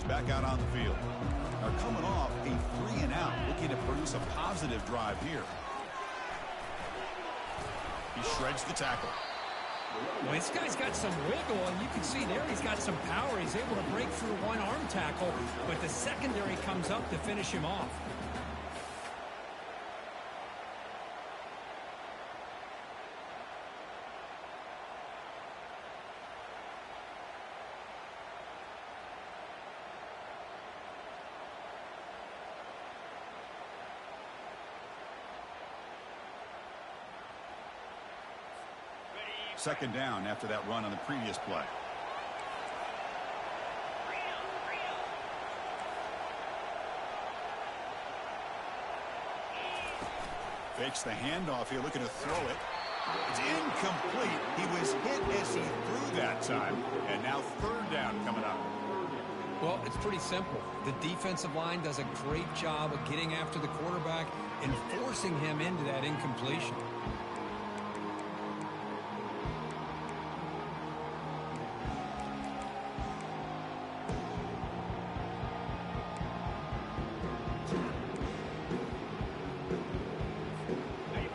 is back out on the field. They're coming off a 3-and-out, looking to produce a positive drive here. He shreds the tackle. Well, this guy's got some wiggle, and you can see there he's got some power. He's able to break through one arm tackle, but the secondary comes up to finish him off. Second down after that run on the previous play. Fakes the handoff here, looking to throw it. It's incomplete. He was hit as he threw that time. And now third down coming up. Well, it's pretty simple. The defensive line does a great job of getting after the quarterback and forcing him into that incompletion.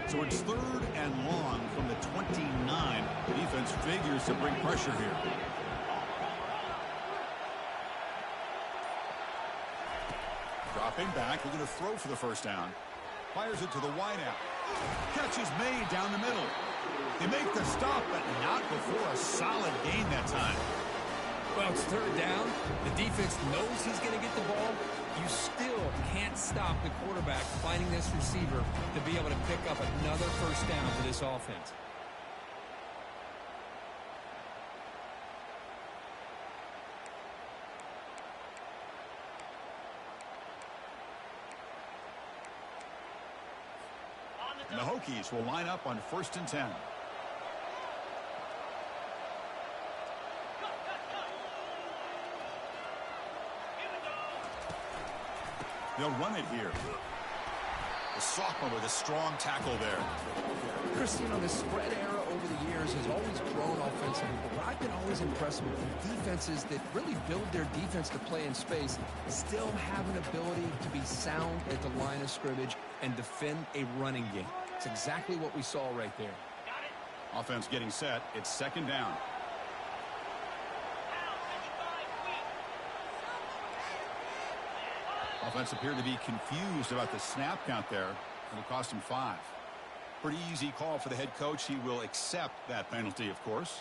So it's third and long from the 29. The defense figures to bring pressure here. Dropping back, looking to throw for the first down. Fires it to the wideout. Catch is made down the middle. They make the stop, but not before a solid gain that time. Well, it's third down. The defense knows he's going to get the ball. You still can't stop the quarterback finding this receiver to be able to pick up another first down for this offense. And the Hokies will line up on 1st and 10. They'll run it here. The sophomore with a strong tackle there. Chris, the spread era over the years has always grown offensively, but what I've been always impressed with defenses that really build their defense to play in space still have an ability to be sound at the line of scrimmage and defend a running game. It's exactly what we saw right there. Offense getting set. It's second down. Offense appeared to be confused about the snap count there. It'll cost him 5. Pretty easy call for the head coach. He will accept that penalty, of course.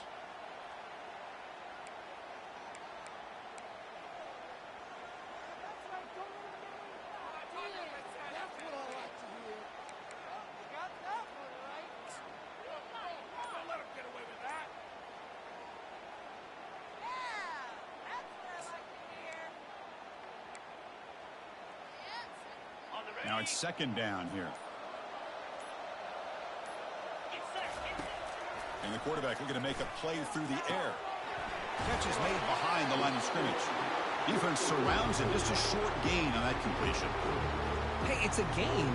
Now it's second down here. And the quarterback looking to make a play through the air. Catch is made behind the line of scrimmage. Defense surrounds him. Just a short gain on that completion. Hey, it's a gain.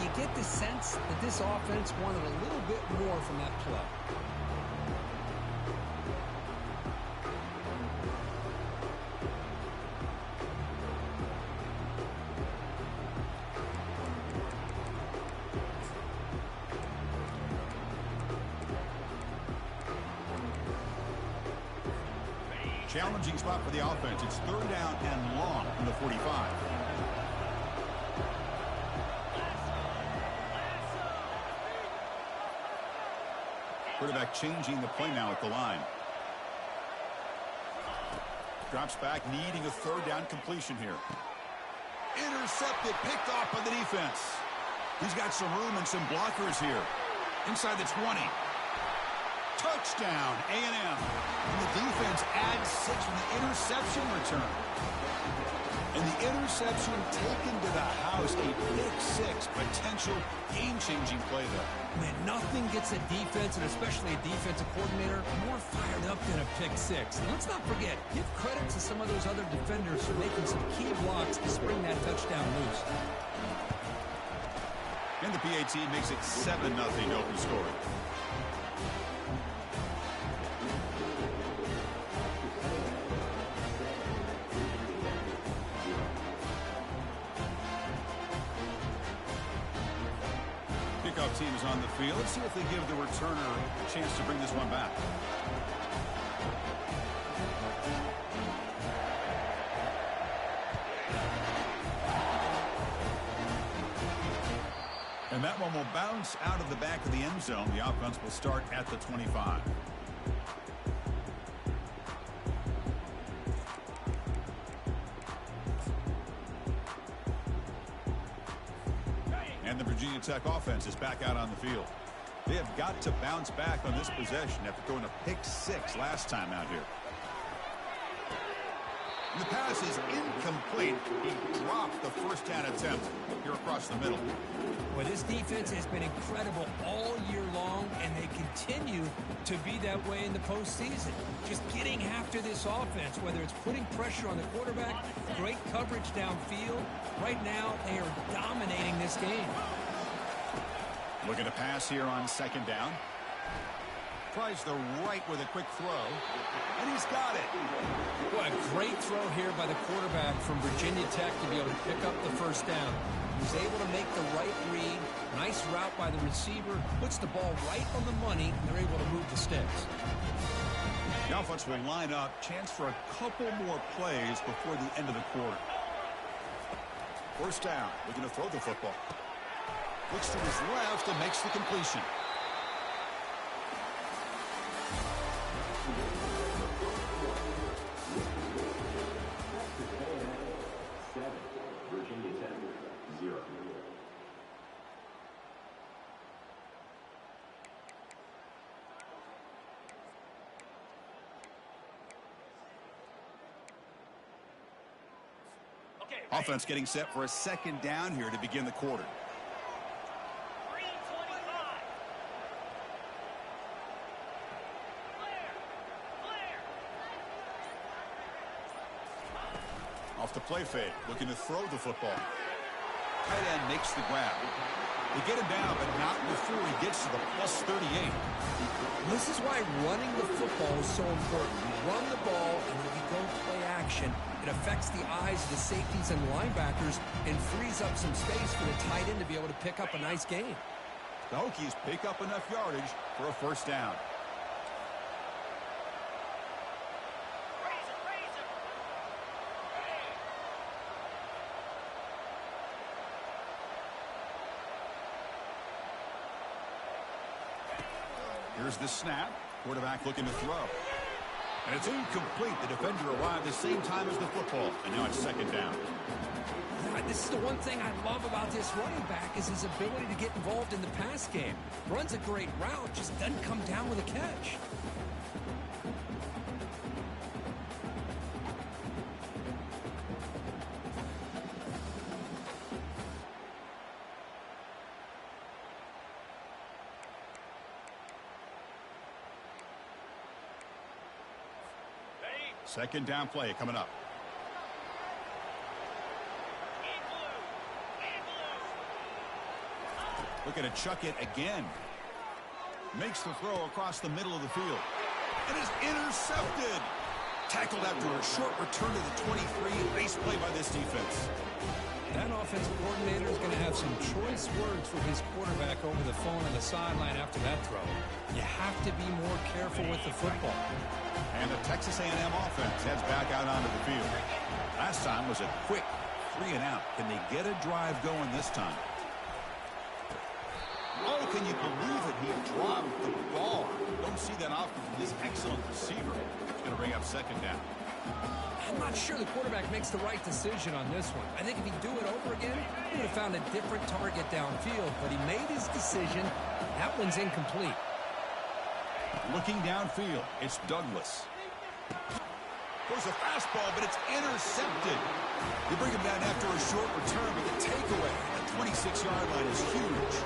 You get the sense that this offense wanted a little bit more from that play. Challenging spot for the offense. It's third down and long from the 45. Quarterback changing the play now at the line. Drops back, needing a third down completion here. Intercepted, picked off by the defense. He's got some room and some blockers here. Inside the 20. Touchdown, A&M. And the defense adds 6 from the interception return. And the interception taken to the house, a pick 6, potential game-changing play there. Man, nothing gets a defense, and especially a defensive coordinator, more fired up than a pick 6. And let's not forget, give credit to some of those other defenders for making some key blocks to spring that touchdown loose. And the PAT makes it 7-0 open scoring. team is on the field. Let's see if they give the returner a chance to bring this one back. And that one will bounce out of the back of the end zone. The offense will start at the 25. And the Virginia Tech offense is back out on the field. They have got to bounce back on this possession after throwing a pick 6 last time out here. And the pass is incomplete. He dropped the first down attempt here across the middle. Well, this defense has been incredible all year long, and they continue to be that way in the postseason. Just getting after this offense, whether it's putting pressure on the quarterback, great coverage downfield. Right now, they are dominating this game. Looking to pass here on second down. Tries the right with a quick throw, and he's got it. What a great throw here by the quarterback from Virginia Tech to be able to pick up the first down. He was able to make the right read. Nice route by the receiver. Puts the ball right on the money, and they're able to move the sticks. The offense will line up. Chance for a couple more plays before the end of the quarter. First down. Looking to throw the football. Looks to his left and makes the completion. Offense getting set for a second down here to begin the quarter. Off the play fake, looking to throw the football. Tight end makes the grab. They get him down, but not before he gets to the plus 38. This is why running the football is so important. You run the ball, and when you go play action, it affects the eyes of the safeties and linebackers and frees up some space for the tight end to be able to pick up a nice gain. The Hokies pick up enough yardage for a first down. Here's the snap. Quarterback looking to throw. And it's incomplete. The defender arrived the same time as the football. And now it's second down. This is the one thing I love about this running back is his ability to get involved in the pass game. Runs a great route, just doesn't come down with a catch. Second down play coming up. Looking to chuck it again. Makes the throw across the middle of the field. And is intercepted. Tackled after a short return to the 23. Base play by this defense. That offensive coordinator is going to have some choice words for his quarterback over the phone on the sideline after that throw. You have to be more careful with the football. And the Texas A&M offense heads back out onto the field. Last time was a quick 3 and out. Can they get a drive going this time? Oh, can you believe it? He dropped the ball. Don't see that often from this excellent receiver. It's going to bring up second down. I'm not sure the quarterback makes the right decision on this one. I think if he'd do it over again, he would have found a different target downfield. But he made his decision. That one's incomplete. Looking downfield, it's Douglas. There's a fastball, but it's intercepted. They bring him down after a short return, but the takeaway at the 26-yard line is huge.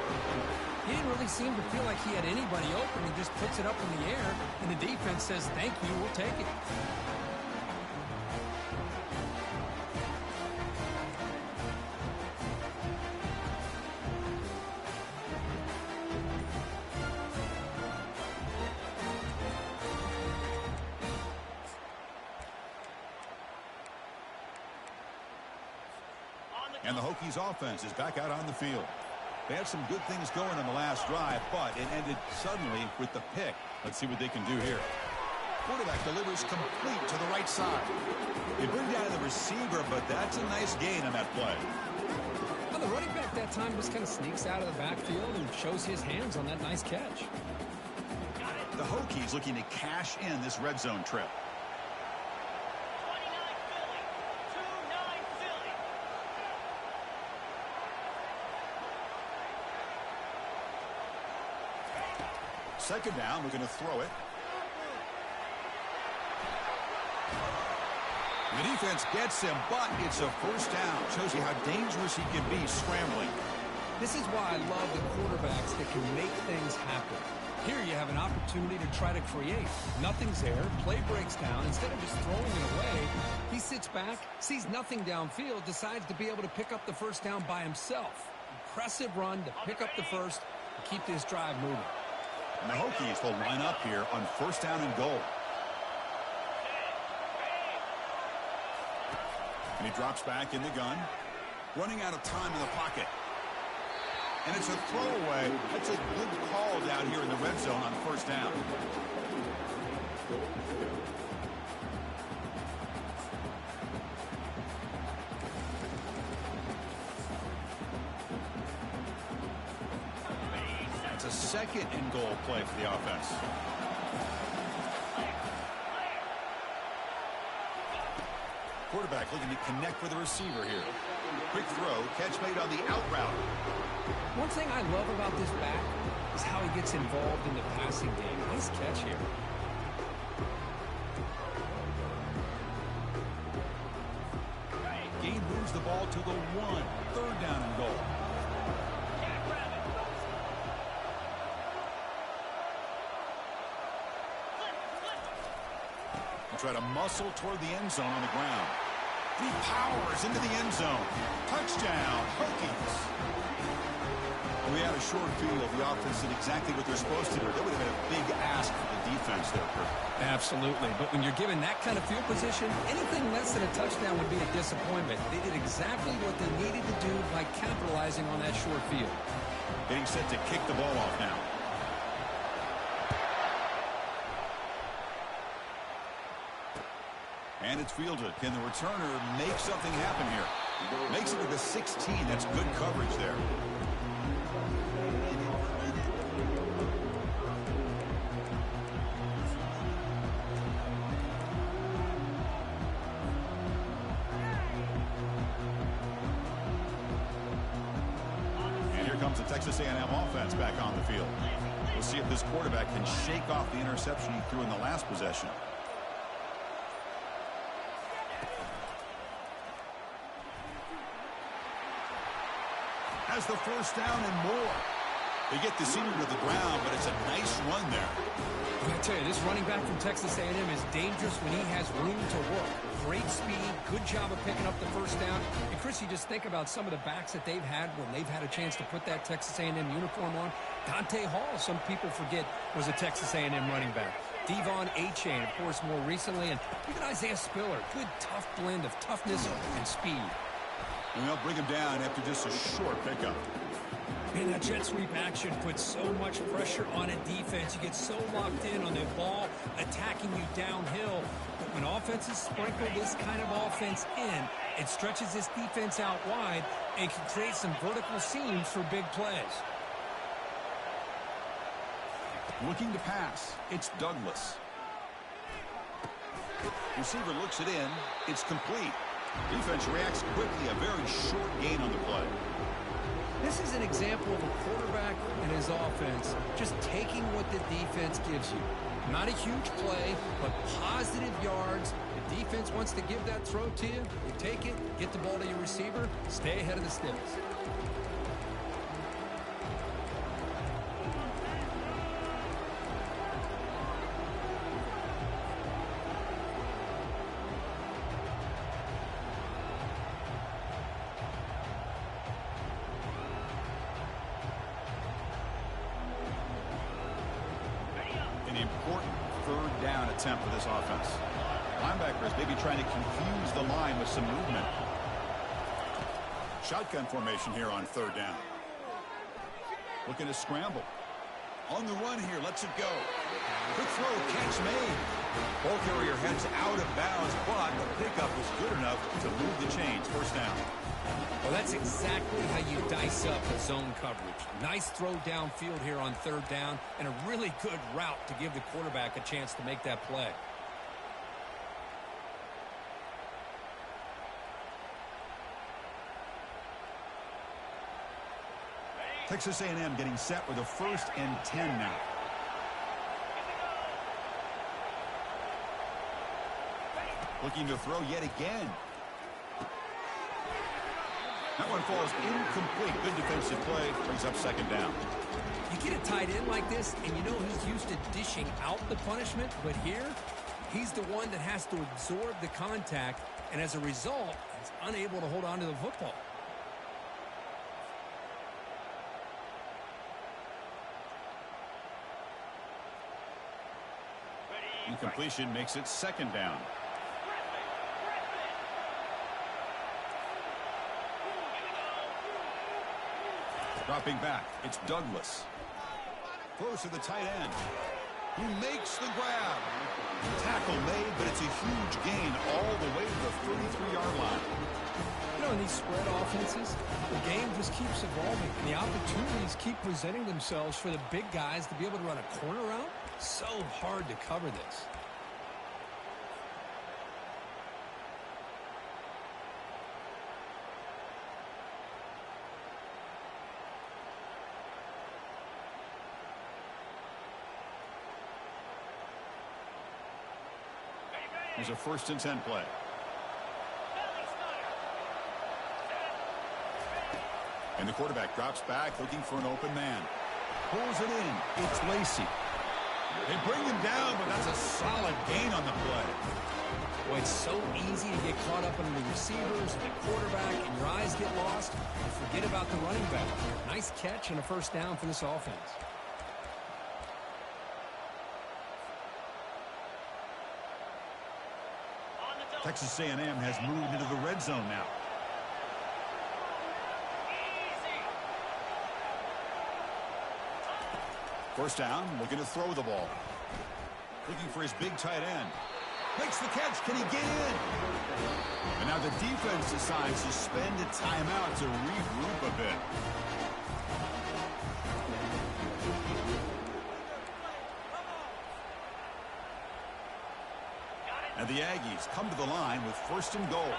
He didn't really seem to feel like he had anybody open. He just puts it up in the air, and the defense says, thank you, we'll take it. And the Hokies offense is back out on the field. They had some good things going on the last drive, but it ended suddenly with the pick. Let's see what they can do here. Quarterback delivers complete to the right side. They bring down the receiver, but that's a nice gain on that play. Well, the running back that time just kind of sneaks out of the backfield and shows his hands on that nice catch. The Hokies looking to cash in this red zone trip. Second down, we're going to throw it. The defense gets him, but it's a first down. Shows you how dangerous he can be scrambling. This is why I love the quarterbacks that can make things happen. Here you have an opportunity to try to create. Nothing's there. Play breaks down. Instead of just throwing it away, he sits back, sees nothing downfield, decides to be able to pick up the first down by himself. Impressive run to pick up the first and keep this drive moving. And the Hokies will line up here on first down and goal. And he drops back in the gun, running out of time in the pocket. And it's a throwaway. That's a good call down here in the red zone on first down. It's a second and goal play for the offense. Quarterback looking to connect with the receiver here. Quick throw, catch made on the out route. One thing I love about this back is how he gets involved in the passing game. Nice catch here. Gain moves the ball to the 1. Third down and goal. He tried to muscle toward the end zone on the ground. He powers into the end zone. Touchdown, Hokies. We had a short field. The offense did exactly what they're supposed to do. That would have been a big ask for the defense there, Kurt. Absolutely. But when you're given that kind of field position, anything less than a touchdown would be a disappointment. They did exactly what they needed to do by capitalizing on that short field. Getting set to kick the ball off now. And it's fielded. Can the returner make something happen here? Makes it to the 16. That's good coverage there. And here comes the Texas A&M offense back on the field. We'll see if this quarterback can shake off the interception he threw in the last possession. Has the first down and more. They get the senior to the ground, but it's a nice run there. I tell you, this running back from Texas A&M is dangerous when he has room to work. Great speed, good job of picking up the first down. And Chris, you just think about some of the backs that they've had when they've had a chance to put that Texas A&M uniform on. Dante Hall, some people forget, was a Texas A&M running back. Devon Achane, of course, more recently. And even Isaiah Spiller, good tough blend of toughness and speed. And they'll bring him down after just a short pickup. And that jet sweep action puts so much pressure on a defense. You get so locked in on the ball attacking you downhill. But when offenses sprinkle this kind of offense in, it stretches this defense out wide and can create some vertical seams for big plays. Looking to pass. It's Douglas. Receiver looks it in. It's complete. Defense reacts quickly. A very short gain on the play. This is an example of a quarterback and his offense just taking what the defense gives you. Not a huge play, but positive yards. The defense wants to give that throw to you. You take it, get the ball to your receiver, stay ahead of the sticks. Important third down attempt for this offense. Linebackers maybe trying to confuse the line with some movement. Shotgun formation here on third down. Looking to scramble. On the run here, lets it go. Quick throw, catch made. Ball carrier heads out of bounds, but the pickup was good enough to move the chains. First down. Well, that's exactly how you dice up a zone coverage. Nice throw downfield here on third down, and a really good route to give the quarterback a chance to make that play. Texas A&M getting set with a 1st and 10 now. Looking to throw yet again. That one falls incomplete. Good defensive play. Brings up 2nd down. You get a tight end like this, and you know he's used to dishing out the punishment, but here, he's the one that has to absorb the contact, and as a result, he's unable to hold on to the football. Incompletion makes it 2nd down. Dropping back, it's Douglas. Throws to the tight end. He makes the grab. Tackle made, but it's a huge gain all the way to the 33-yard line. You know, in these spread offenses, the game just keeps evolving, and the opportunities keep presenting themselves for the big guys to be able to run a corner route. So hard to cover this. Here's a 1st and 10 play. And the quarterback drops back looking for an open man. Pulls it in. It's Lacey. They bring him down, but that's a solid gain on the play. Boy, it's so easy to get caught up in the receivers and the quarterback, and your eyes get lost. You forget about the running back. Nice catch and a 1st down for this offense. Texas A&M has moved into the red zone now. First down, looking to throw the ball. Looking for his big tight end. Makes the catch. Can he get in? And now the defense decides to spend a timeout to regroup a bit. And the Aggies come to the line with 1st and goal.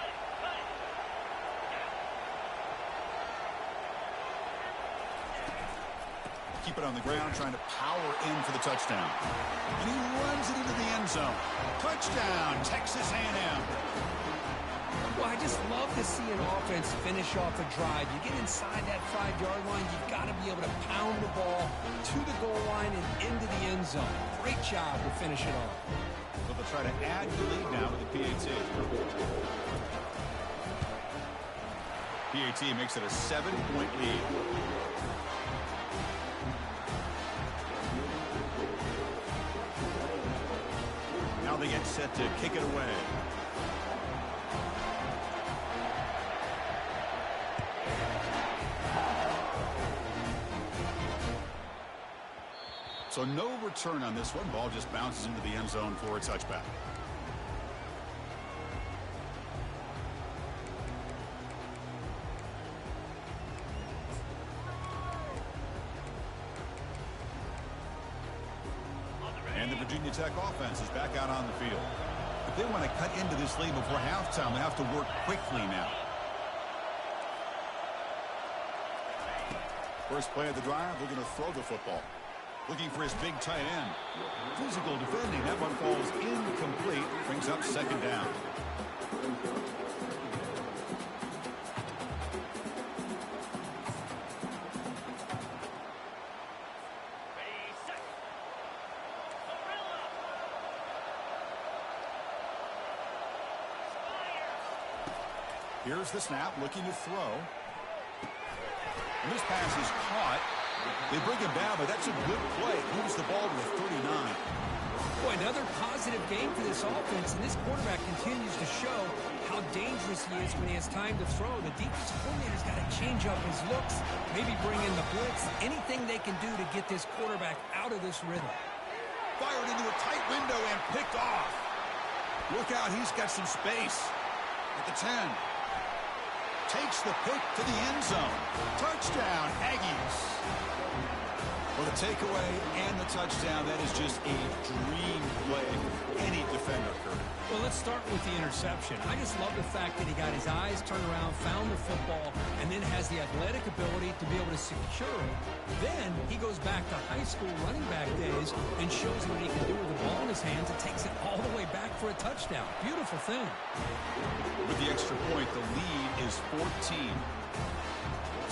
Keep it on the ground, trying to power in for the touchdown. And he runs it into the end zone. Touchdown, Texas A&M. Well, I just love to see an offense finish off a drive. You get inside that 5-yard line, you've got to be able to pound the ball to the goal line and into the end zone. Great job to finish it off. So they'll try to add the lead now with the PAT. PAT makes it a 7-point lead. Now they get set to kick it away. So no return on this one. Ball just bounces into the end zone for a touchback. And the Virginia Tech offense is back out on the field. If they want to cut into this lead before halftime, they have to work quickly now. First play of the drive, we're going to throw the football. Looking for his big tight end. Physical defending. That one falls incomplete. Brings up 2nd down. Here's the snap, looking to throw. And this pass is caught. They bring him down, but that's a good play. Moves the ball to the 39. Boy, another positive game for this offense, and this quarterback continues to show how dangerous he is when he has time to throw. The defensive coordinator's got to change up his looks, maybe bring in the blitz, anything they can do to get this quarterback out of this rhythm. Fired into a tight window and picked off. Look out, he's got some space at the 10. Takes the pick to the end zone. Touchdown, Aggies. For the takeaway and the touchdown, that is just a dream play for any defender, Kurt. Well, let's start with the interception. I just love the fact that he got his eyes turned around, found the football, and then has the athletic ability to be able to secure it. Then he goes back to high school running back days and shows what he can do with the ball in his hands and takes it all the way back for a touchdown. Beautiful thing. With the extra point, the lead is 14.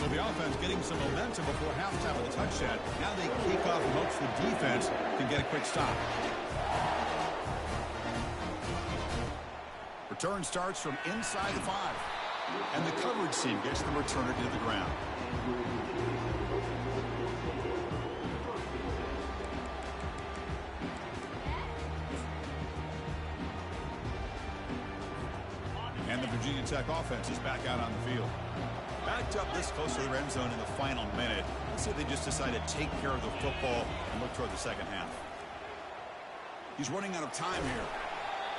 So the offense getting some momentum before halftime with a touchdown. Now they kick off and hopes the defense can get a quick stop. Return starts from inside the 5. And the coverage team gets the returner to the ground. And the Virginia Tech offense is back out on the field. Backed up this close to the end zone in the final minute. Let's see if they just decide to take care of the football and look toward the second half. He's running out of time here.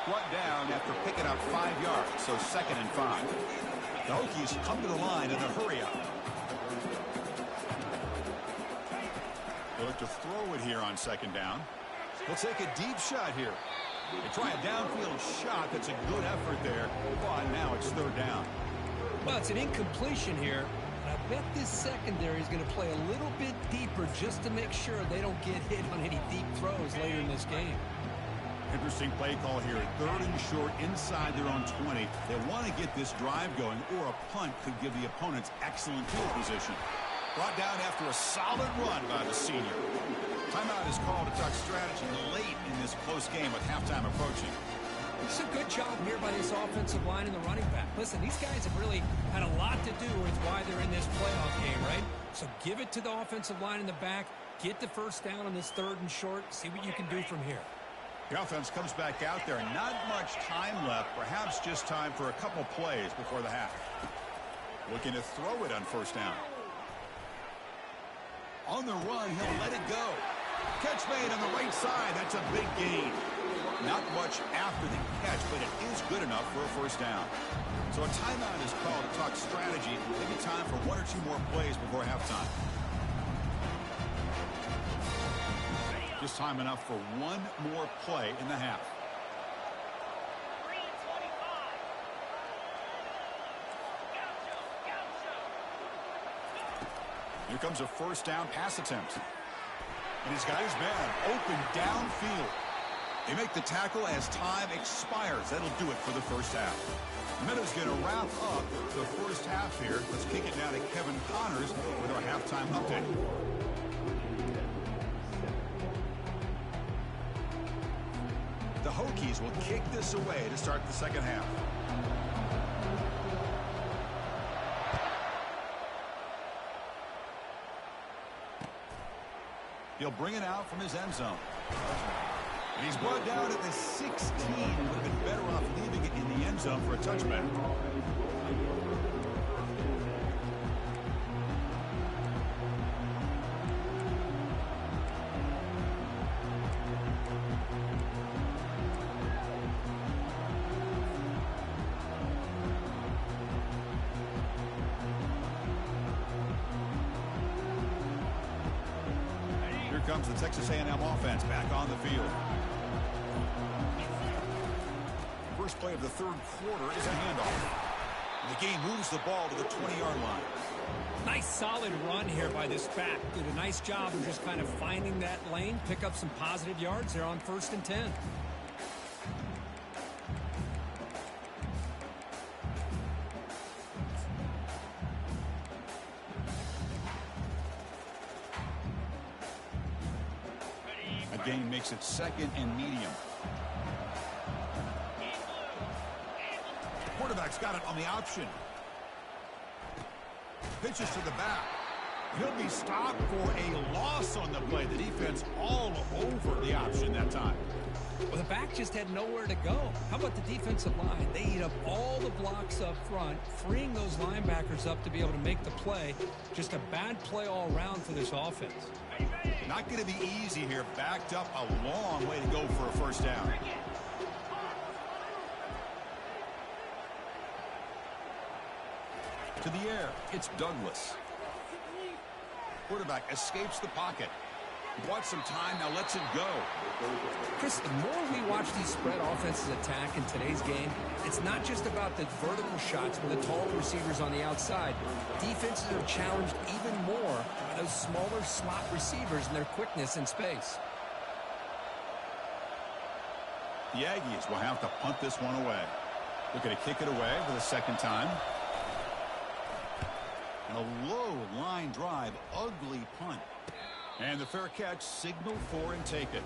Brought down after picking up 5 yards, so 2nd and 5. The Hokies come to the line in a hurry up. They look to throw it here on 2nd down. They'll take a deep shot here. They try a downfield shot. That's a good effort there. But now it's 3rd down. Well, it's an incompletion here. And I bet this secondary is going to play a little bit deeper just to make sure they don't get hit on any deep throws later in this game. Interesting play call here. 3rd and short inside their own 20. They want to get this drive going, or a punt could give the opponents excellent field position. Brought down after a solid run by the senior. Timeout is called to talk strategy late in this close game with halftime approaching. It's a good job here by this offensive line and the running back. Listen, these guys have really had a lot to do with why they're in this playoff game, right? So give it to the offensive line in the back. Get the 1st down on this 3rd and short. See what you can do from here. The offense comes back out there. Not much time left. Perhaps just time for a couple plays before the half. Looking to throw it on 1st down. On the run, he'll let it go. Catch made on the right side. That's a big gain. Not much after the catch, but it is good enough for a 1st down. So a timeout is called to talk strategy. Maybe time for 1 or 2 more plays before halftime. Just time enough for 1 more play in the half. Here comes a 1st down pass attempt. And he's got his man open downfield. They make the tackle as time expires. That'll do it for the 1st half. Meadow's going to wrap up the 1st half here. Let's kick it now to Kevin Connors with our halftime update. The Hokies will kick this away to start the 2nd half. He'll bring it out from his end zone. And he's brought down at the 16. Would have been better off leaving it in the end zone for a touchback. Here comes the Texas A&M offense back on the field. First play of the 3rd quarter is a handoff. The game moves the ball to the 20-yard line. Nice solid run here by this back. Did a nice job of just kind of finding that lane, pick up some positive yards there on 1st and 10. That gain makes it 2nd and medium. Quarterback's got it on the option. Pitches to the back. He'll be stopped for a loss on the play. The defense all over the option that time. Well, the back just had nowhere to go. How about the defensive line? They eat up all the blocks up front, freeing those linebackers up to be able to make the play. Just a bad play all around for this offense. Not going to be easy here. Backed up a long way to go for a first down. To the air, it's Douglas. Quarterback escapes the pocket. Bought some time, now lets it go. Chris, the more we watch these spread offenses attack in today's game, it's not just about the vertical shots with the tall receivers on the outside. Defenses are challenged even more by those smaller slot receivers and their quickness in space. The Aggies will have to punt this one away. Looking to kick it away for the second time. And a low line drive, ugly punt. And the fair catch, signal for and take it.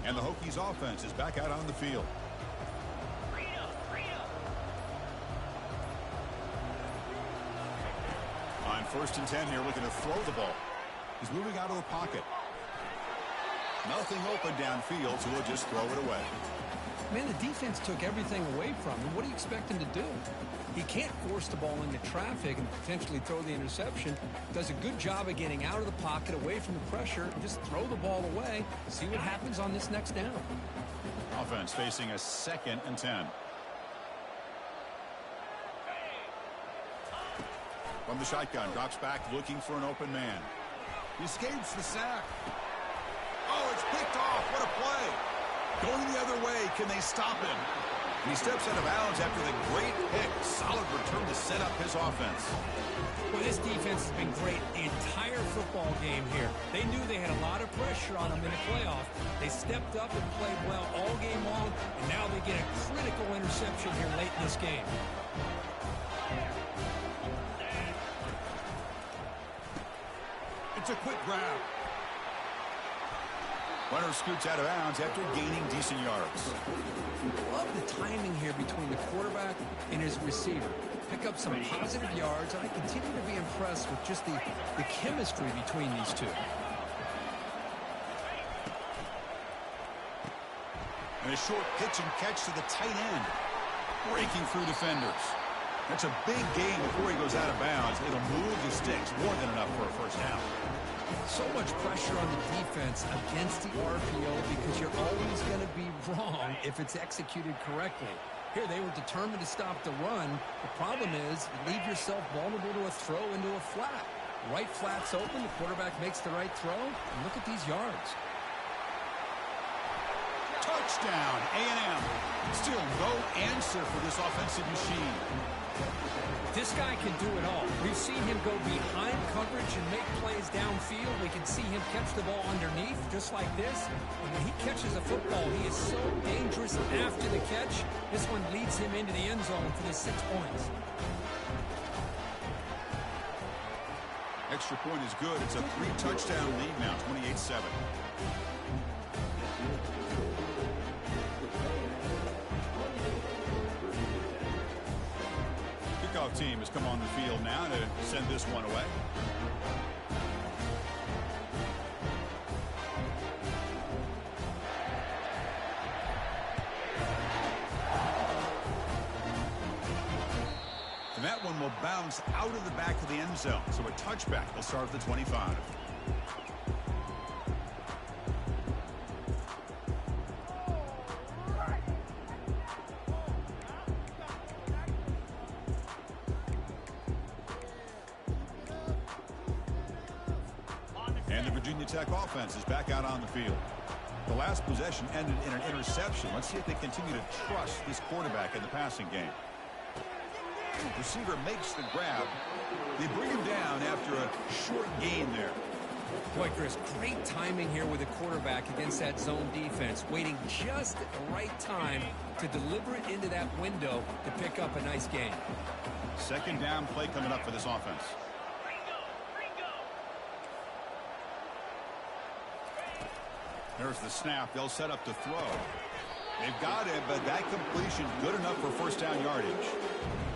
And the Hokies offense is back out on the field. On 1st and 10 here, looking to throw the ball. He's moving out of the pocket. Nothing open downfield, so he'll just throw it away. Man, the defense took everything away from him. What do you expect him to do? He can't force the ball into traffic and potentially throw the interception. Does a good job of getting out of the pocket, away from the pressure, and just throw the ball away. See what happens on this next down. Offense facing a 2nd and 10. From the shotgun, drops back looking for an open man. He escapes the sack. Oh, it's picked off. What a play. Going the other way. Can they stop him? And he steps out of bounds after the great pick. Solid return to set up his offense. Well, this defense has been great the entire football game here. They knew they had a lot of pressure on them in the playoff. They stepped up and played well all game long, and now they get a critical interception here late in this game. It's a quick grab. Runner scoots out of bounds after gaining decent yards. Love the timing here between the quarterback and his receiver. Pick up some positive yards, and I continue to be impressed with just the chemistry between these two. And a short pitch and catch to the tight end. Breaking through defenders. That's a big gain before he goes out of bounds. It'll move the sticks, more than enough for a first down. So much pressure on the defense against the RPO because you're always going to be wrong if it's executed correctly. Here, they were determined to stop the run. The problem is you leave yourself vulnerable to a throw into a flat. Right flat's open, the quarterback makes the right throw, and look at these yards. Touchdown, A&M. Still no answer for this offensive machine. This guy can do it all. We've seen him go behind coverage and make plays downfield. We can see him catch the ball underneath, just like this. And when he catches a football, he is so dangerous after the catch. This one leads him into the end zone for the 6 points. Extra point is good. It's a 3-touchdown lead now, 28-7. Team has come on the field now to send this one away. And that one will bounce out of the back of the end zone. So a touchback will start at the 25. Tech offense is back out on the field. The last possession ended in an interception. Let's see if they continue to trust this quarterback in the passing game. Receiver makes the grab. They bring him down after a short gain there. Boy, Chris, great timing here with the quarterback against that zone defense, waiting just at the right time to deliver it into that window to pick up a nice gain. 2nd down play coming up for this offense. There's the snap. They'll set up to throw. They've got it, but that completion good enough for first down yardage.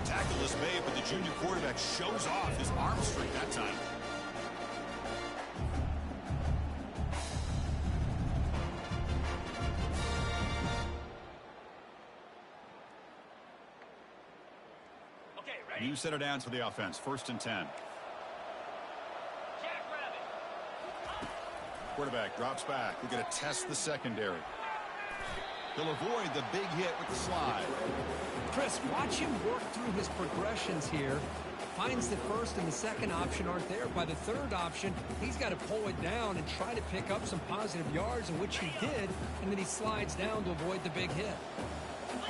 Tackle is made, but the junior quarterback shows off his arm strength that time. Okay, ready? New set of downs for the offense. 1st and 10. Quarterback drops back. We're going to test the secondary. He'll avoid the big hit with the slide. Chris, watch him work through his progressions here. Finds the first and the second option aren't there. By the third option, he's got to pull it down and try to pick up some positive yards, in which he did, and then he slides down to avoid the big hit.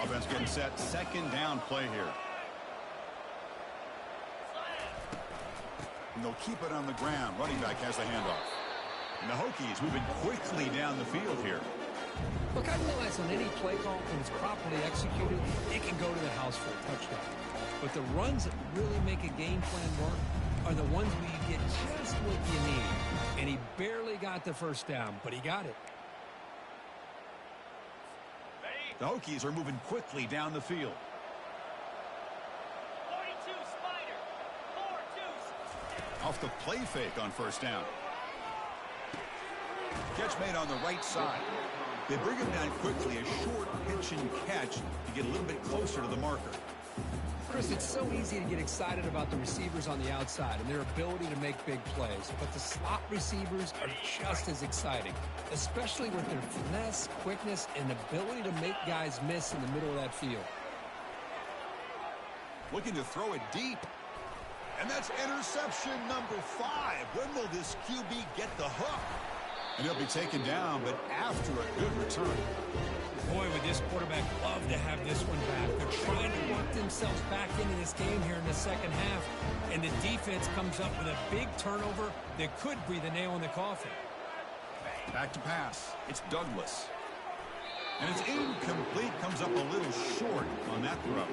Offense getting set. 2nd down play here. And they'll keep it on the ground. Running back has the handoff. And the Hokies moving quickly down the field here. Look, I realize on any play call, when it's properly executed, it can go to the house for a touchdown. But the runs that really make a game plan work are the ones where you get just what you need. And he barely got the first down, but he got it. The Hokies are moving quickly down the field. 42 Spider. 4-2. Off the play fake on first down. Catch made on the right side. They bring him down quickly, a short pitch and catch to get a little bit closer to the marker. Chris, it's so easy to get excited about the receivers on the outside and their ability to make big plays, but the slot receivers are just as exciting, especially with their finesse, quickness, and ability to make guys miss in the middle of that field. Looking to throw it deep. And that's interception number 5. When will this QB get the hook? And he'll be taken down, but after a good return. Boy, would this quarterback love to have this one back. They're trying to work themselves back into this game here in the second half, and the defense comes up with a big turnover that could breathe a nail in the coffin. Back to pass. It's Douglas. And it's incomplete. Comes up a little short on that throw.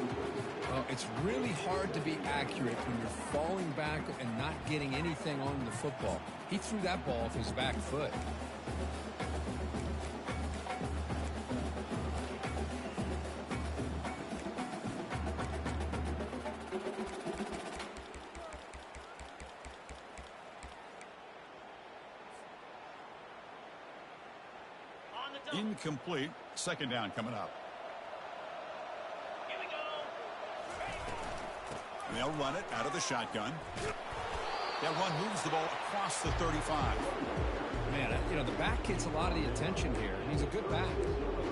Well, it's really hard to be accurate when you're falling back and not getting anything on the football. He threw that ball off his back foot. Incomplete. 2nd down coming up. Here we go. And they'll run it out of the shotgun. That run moves the ball across the 35. Man, you know, the back gets a lot of the attention here. He's a good back.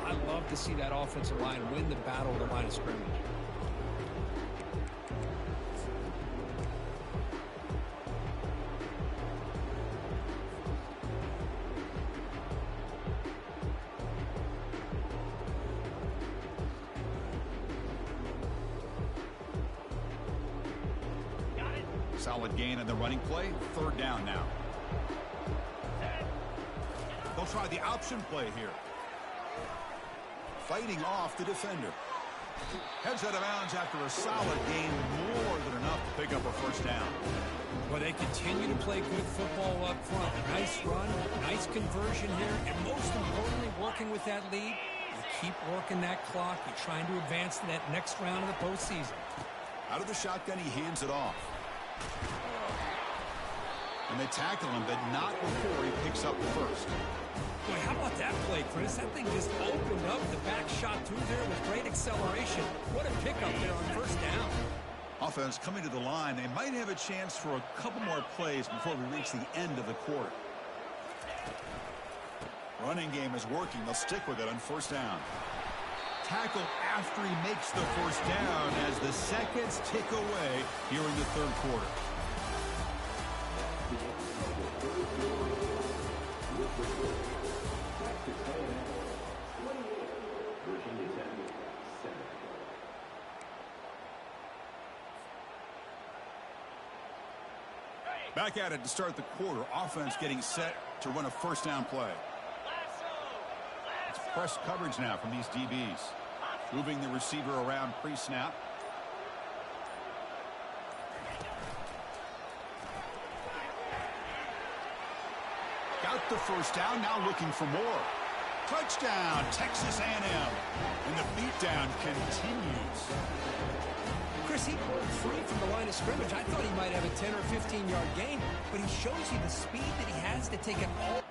I love to see that offensive line win the battle of the line of scrimmage. Solid gain on the running play. 3rd down now. They'll try the option play here. Fighting off the defender. Heads out of bounds after a solid gain, more than enough to pick up a first down. Well, they continue to play good football up front. Nice run, nice conversion here, and most importantly, working with that lead, you keep working that clock. You're trying to advance to that next round of the postseason. Out of the shotgun, he hands it off. And they tackle him, but not before he picks up the first. Boy, how about that play, Chris? That thing just opened up. The back shot through there with great acceleration. What a pickup there on first down. Offense coming to the line. They might have a chance for a couple more plays before we reach the end of the quarter. Running game is working. They'll stick with it on first down. Tackle after he makes the first down as the seconds tick away here in the 3rd quarter. Back at it to start the quarter. Offense getting set to run a first down play. It's press coverage now from these DBs. Moving the receiver around pre-snap. Got got the first down, now looking for more. Touchdown, Texas A&M. And the beatdown continues. Chris, he broke free from the line of scrimmage. I thought he might have a 10 or 15-yard gain, but he shows you the speed that he has to take it all.